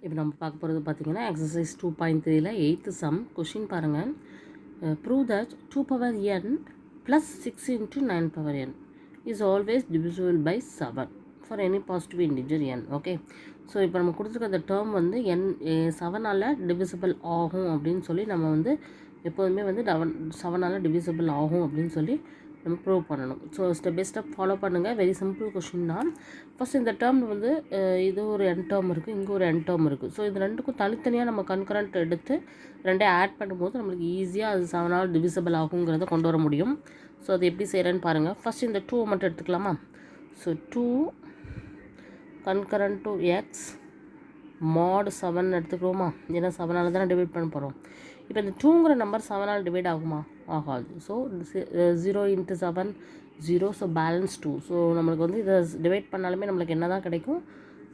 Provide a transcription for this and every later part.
இப்போ நம்ம பார்க்க போகிறது பார்த்திங்கன்னா எக்ஸசைஸ் 2.3ல 8th சம் கொஷின் பாருங்கள். Prove that 2 power n plus 6 into 9 power n is always divisible by 7 for any positive integer n. Okay, so இப்போ நம்ம கொடுத்துருக்க அந்த டேர்ம் வந்து n 7ஆல் டிவிசிபிள் ஆகும் அப்படின்னு சொல்லி நம்ம வந்து எப்போதுமே வந்து 7ஆல் டிவிசிபிள் ஆகும் அப்படின்னு சொல்லி நம்ம ப்ரூவ் பண்ணணும். So step by step follow பண்ணுங்கள். வெரி சிம்பிள் கொஷின் தான். ஃபஸ்ட் இந்த டேர்ம் வந்து இது ஒரு n டேர்ம் இருக்குது, இங்கே ஒரு n டேர்ம் இருக்குது. ஸோ இது ரெண்டுக்கும் தனித்தனியாக நம்ம கன்கரண்ட் எடுத்து ரெண்டையும் ஆட் பண்ணும்போது நம்மளுக்கு ஈஸியாக அது 7ஆல் டிவிசிபிள் ஆகுங்கிறத கொண்டு வர முடியும். ஸோ அது எப்படி செய்கிறேன்னு பாருங்கள். ஃபஸ்ட் இந்த 2 மட்டும் எடுத்துக்கலாமா? So 2 concurrent to X mod 7 எடுத்துக்கிறோமா? ஏன்னா 7ஆல் தானே டிவைட் பண்ண போகிறோம். இப்போ இந்த 2ங்கிற நம்பர் 7ஆல் டிவைட் ஆகுமா? ஆகாது. So 0 into 7 0, so balance 2. So நம்மளுக்கு வந்து இதை டிவைட் பண்ணாலுமே நம்மளுக்கு என்ன தான் கிடைக்கும்?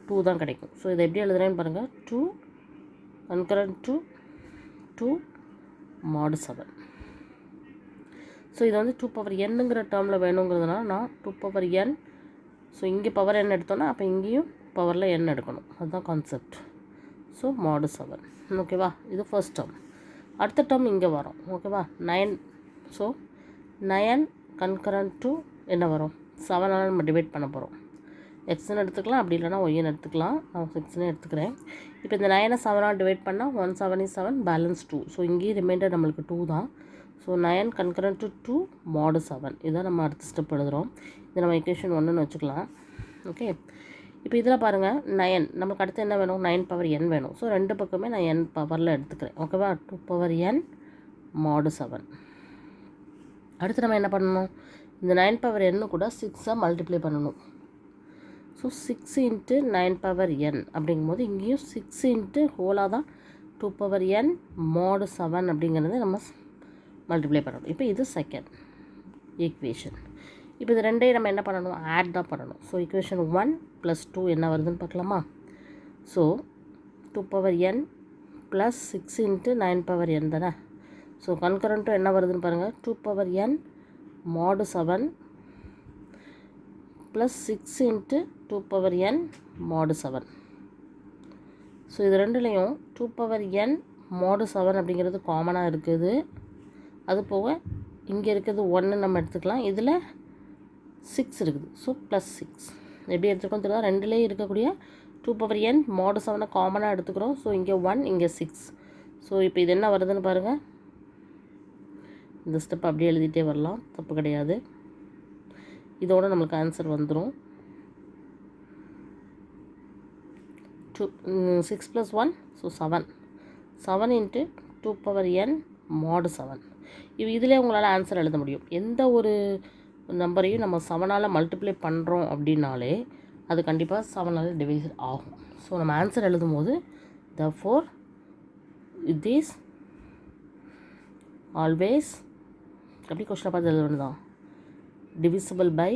2 தான் கிடைக்கும். ஸோ இதை எப்படி எழுதுறேன்னு பாருங்கள். 2 கன்கரண்ட் டு 2 mod 7. ஸோ இதை வந்து 2 power nங்கிற டேர்மில் வேணுங்கிறதுனால நான் 2 power n, ஸோ இங்கே பவர் n எடுத்தோன்னா அப்போ இங்கேயும் பவரில் n எடுக்கணும். அதுதான் கான்செப்ட். So mod 7. ஓகேவா? இது ஃபர்ஸ்ட் டேர்ம். அடுத்த டேர்ம் இங்கே வரும். ஓகேவா? 9. ஸோ 9 கன்கரண்ட் டு என்ன வரும்? 7ஆல் நம்ம டிவைட் பண்ண போகிறோம். எக்ஸ்ன்னு எடுத்துக்கலாம், அப்படி இல்லைனா ஒய்ன்னு எடுத்துக்கலாம். நான் 6ன்னு எடுத்துக்கிறேன். இப்போ இந்த 9 7ஆல் டிவைட் பண்ணால் 1 7 is 7, பேலன்ஸ் 2. ஸோ இங்கேயும் ரிமைண்டர் நம்மளுக்கு 2 தான். So 9 concurrent to 2 mod 7. இதான் நம்ம அடுத்த ஸ்டெப் எழுதுகிறோம். இதை நம்ம equation 1ன்னு வச்சுக்கலாம். ஓகே, இப்போ இதில் பாருங்கள் 9 நமக்கு அடுத்து என்ன வேணும்? 9 power n வேணும். ஸோ ரெண்டு பக்கமே நான் n பவரில் எடுத்துக்கிறேன். ஓகேவா? 2 power n mod 7. அடுத்து நம்ம என்ன பண்ணணும்? இந்த 9 power n கூட 6 மல்டிப்ளை பண்ணணும். ஸோ 6 into 9 power n அப்படிங்கும்போது இங்கேயும் 6 into ஹோலாக தான் 2 power n mod 7 அப்படிங்கிறத நம்ம மல்டிப்ளை பண்ணணும். இப்போ இது செகண்ட் ஈக்குவேஷன். இப்போ இது ரெண்டையும் நம்ம என்ன பண்ணணும்? ஆட் தான் பண்ணணும். ஸோ equation 1 + 2 என்ன வருதுன்னு பார்க்கலாமா? So 2 power n + 6 into 9 power n தானே. ஸோ கன்கரண்ட்டும் என்ன வருதுன்னு பாருங்கள். 2 power n mod 7 + 6 into 2 power n mod 7. So இது ரெண்டுலேயும் 2 power n mod 7 அப்படிங்கிறது காமனாக இருக்குது. அது போக இங்கே இருக்கிறது 1 நம்ம எடுத்துக்கலாம். இதில் 6 இருக்குது. ஸோ +6 எப்படி எடுத்துக்கோன்னு தெரியல. ரெண்டுலேயும் இருக்கக்கூடிய 2 power n mod 7 காமனாக எடுத்துக்கிறோம். ஸோ இங்கே 1, இங்கே 6. ஸோ இப்போ இது என்ன வருதுன்னு பாருங்கள். இந்த ஸ்டெப் அப்படியே எழுதிட்டே வரலாம், தப்பு கிடையாது. இதோட நம்மளுக்கு ஆன்சர் வந்துடும். 6 + 1, so 7. 7 into 2 power n mod 7. இதிலே உங்களால் ஆன்சர் எழுத முடியும். எந்த ஒரு நம்பரையும் நம்ம 7ஆல் மல்டிப்ளை பண்ணுறோம் அப்படின்னாலே அது கண்டிப்பாக 7ஆல் டிவைஸ் ஆகும். ஸோ நம்ம ஆன்சர் எழுதும் போது therefore it is always எப்படி கொஸ்டினை பார்த்து எழுத தான் divisible by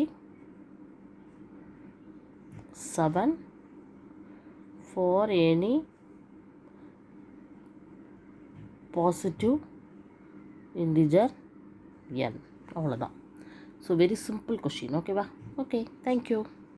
7 for any positive integer n. அவ்வளோதான். So very simple question. ஓகேவா? Okay, thank you.